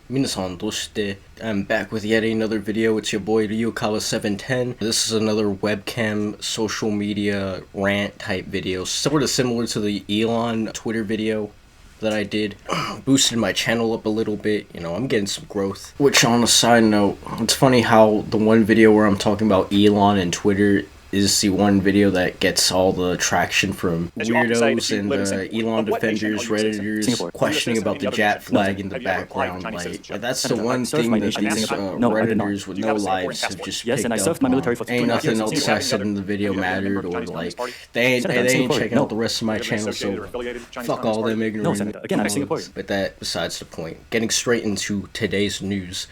Minasan doshite. I'm back with yet another video. It's your boy Ryukawa710. This is another webcam social media rant type video, sort of similar to the Elon Twitter video that I did. Boosted my channel up a little bit. I'm getting some growth. Which, on a side note, it's funny how the one video where I'm talking about Elon and Twitter is the one video that gets all the traction from weirdos and Elon defenders, Redditors, questioning about the Jat flag in the background. That's the one thing that these Redditors with no lives have just picked up on. Ain't nothing else I said in the video mattered, or they ain't checking out the rest of my channel, so fuck all them ignorant. But that besides the point. Getting straight into today's news.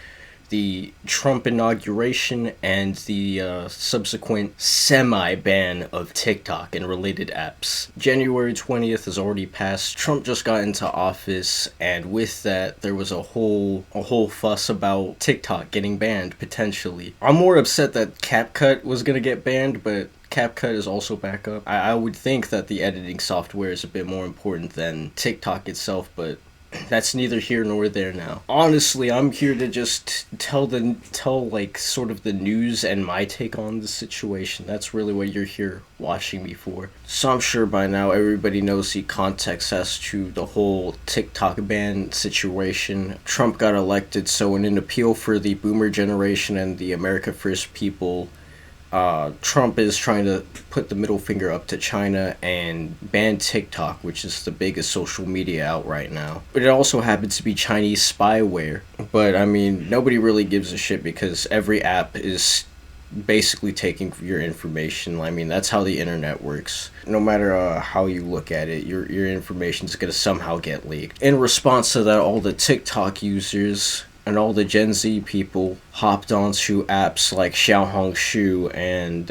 The Trump inauguration and the subsequent semi-ban of TikTok and related apps. January 20th has already passed. Trump just got into office, and with that, there was a whole fuss about TikTok getting banned, potentially. I'm more upset that CapCut was gonna get banned, but CapCut is also back up. I would think that the editing software is a bit more important than TikTok itself, but that's neither here nor there now. Honestly, I'm here to just tell sort of the news and my take on the situation. That's really what you're here watching me for. So I'm sure by now everybody knows the context as to the whole TikTok ban situation. Trump got elected, so in an appeal for the boomer generation and the America First people, Trump is trying to put the middle finger up to China and ban TikTok, which is the biggest social media out right now. But it also happens to be Chinese spyware. But I mean, nobody really gives a shit because every app is basically taking your information. I mean, that's how the internet works. No matter how you look at it, your information is gonna somehow get leaked. In response to that, all the TikTok users and all the Gen Z people hopped onto apps like Xiaohongshu and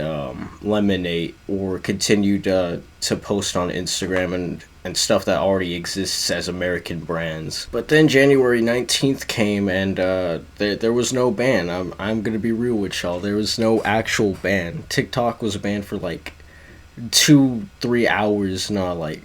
Lemonade, or continued to post on Instagram and stuff that already exists as American brands. But then January 19th came, and there was no ban. I'm gonna be real with y'all. There was no actual ban. TikTok was banned for 2-3 hours,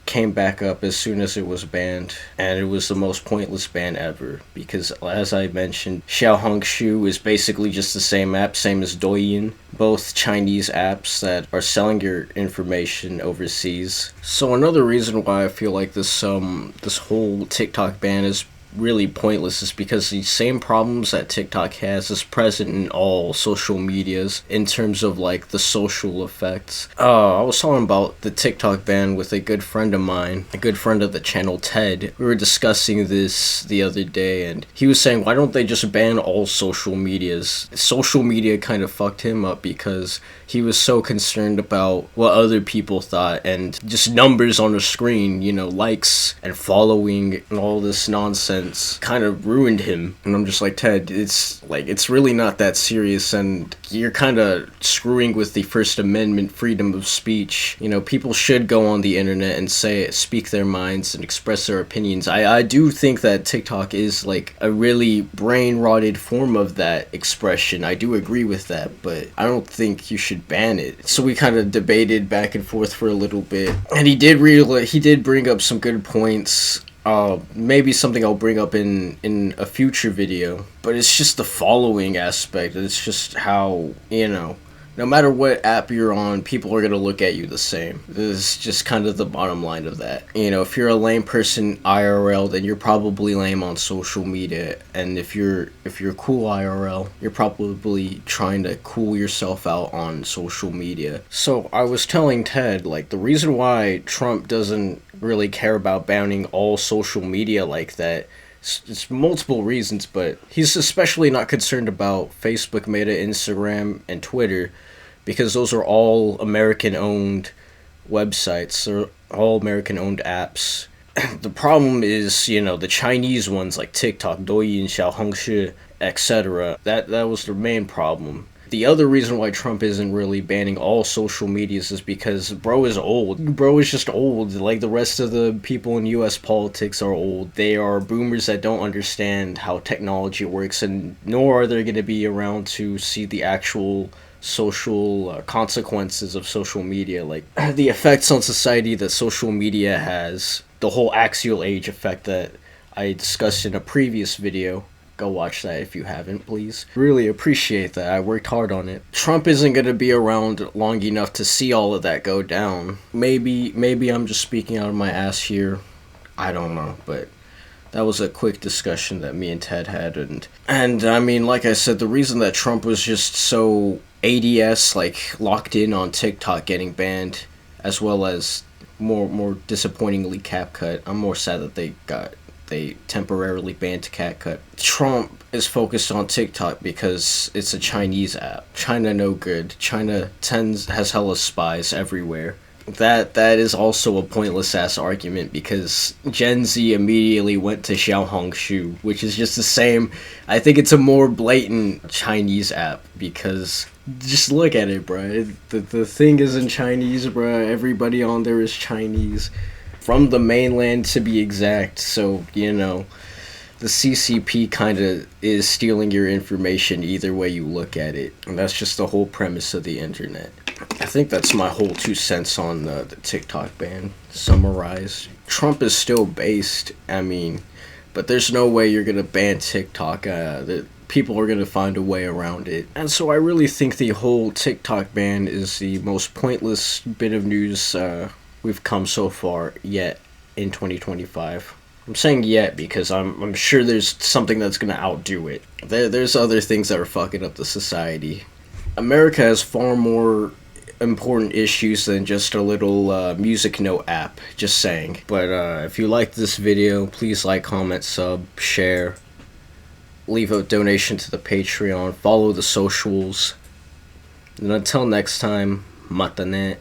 came back up as soon as it was banned, and it was the most pointless ban ever, because as I mentioned, Xiaohongshu is basically just the same app, same as Douyin, both Chinese apps that are selling your information overseas. So another reason why I feel like this whole TikTok ban is really pointless is because the same problems that TikTok has is present in all social medias in terms of the social effects. I was talking about the TikTok ban with a good friend of mine, a good friend of the channel, Ted. We were discussing this the other day, and he was saying, why don't they just ban all social medias? Social media kind of fucked him up because he was so concerned about what other people thought, and just numbers on the screen, likes and following and all this nonsense kind of ruined him. And I'm just like, Ted, it's really not that serious, and you're kind of screwing with the First Amendment freedom of speech. People should go on the internet and speak their minds and express their opinions. I do think that TikTok is a really brain-rotted form of that expression. I do agree with that, but I don't think you should ban it. So we kind of debated back and forth for a little bit, and he did bring up some good points. Maybe something I'll bring up in a future video, but it's just the following aspect. It's just how, no matter what app you're on, people are gonna look at you the same. This is just kind of the bottom line of that. If you're a lame person IRL, then you're probably lame on social media, and if you're cool IRL, you're probably trying to cool yourself out on social media. So I was telling Ted, the reason why Trump doesn't really care about banning all social media like that, it's multiple reasons, but he's especially not concerned about Facebook, Meta, Instagram, and Twitter, because those are all American-owned websites. They're all American-owned apps. The problem is, the Chinese ones like TikTok, Douyin, Xiaohongshu, etc. That was the main problem. The other reason why Trump isn't really banning all social medias is because bro is old. Bro is just old. Like the rest of the people in US politics are old. They are boomers that don't understand how technology works, and nor are they going to be around to see the actual social consequences of social media, like the effects on society that social media has, the whole axial age effect that I discussed in a previous video. Go watch that if you haven't, please. Really appreciate that. I worked hard on it. Trump isn't gonna be around long enough to see all of that go down. Maybe I'm just speaking out of my ass here. I don't know, but that was a quick discussion that me and Ted had, and I mean, like I said, the reason that Trump was just so ADS, like locked in on TikTok getting banned, as well as more disappointingly CapCut. I'm more sad that they temporarily banned CapCut. Trump is focused on TikTok because it's a Chinese app. China no good. China has hella spies everywhere. That is also a pointless ass argument because Gen Z immediately went to Xiaohongshu, which is just the same. I think it's a more blatant Chinese app because just look at it, bruh. The thing is in Chinese, bruh. Everybody on there is Chinese, from the mainland to be exact. So you know, the CCP kind of is stealing your information either way you look at it, and that's just the whole premise of the internet. I think that's my whole 2 cents on the TikTok ban summarized. Trump is still based, I mean, but there's no way you're gonna ban TikTok. The people are gonna find a way around it, and so I really think the whole TikTok ban is the most pointless bit of news we've come so far yet in 2025. I'm saying yet because I'm sure there's something that's gonna outdo it. There's other things that are fucking up the society. America has far more important issues than just a little music note app, just saying. But if you liked this video, please like, comment, sub, share, leave a donation to the Patreon, follow the socials, and until next time, matanet.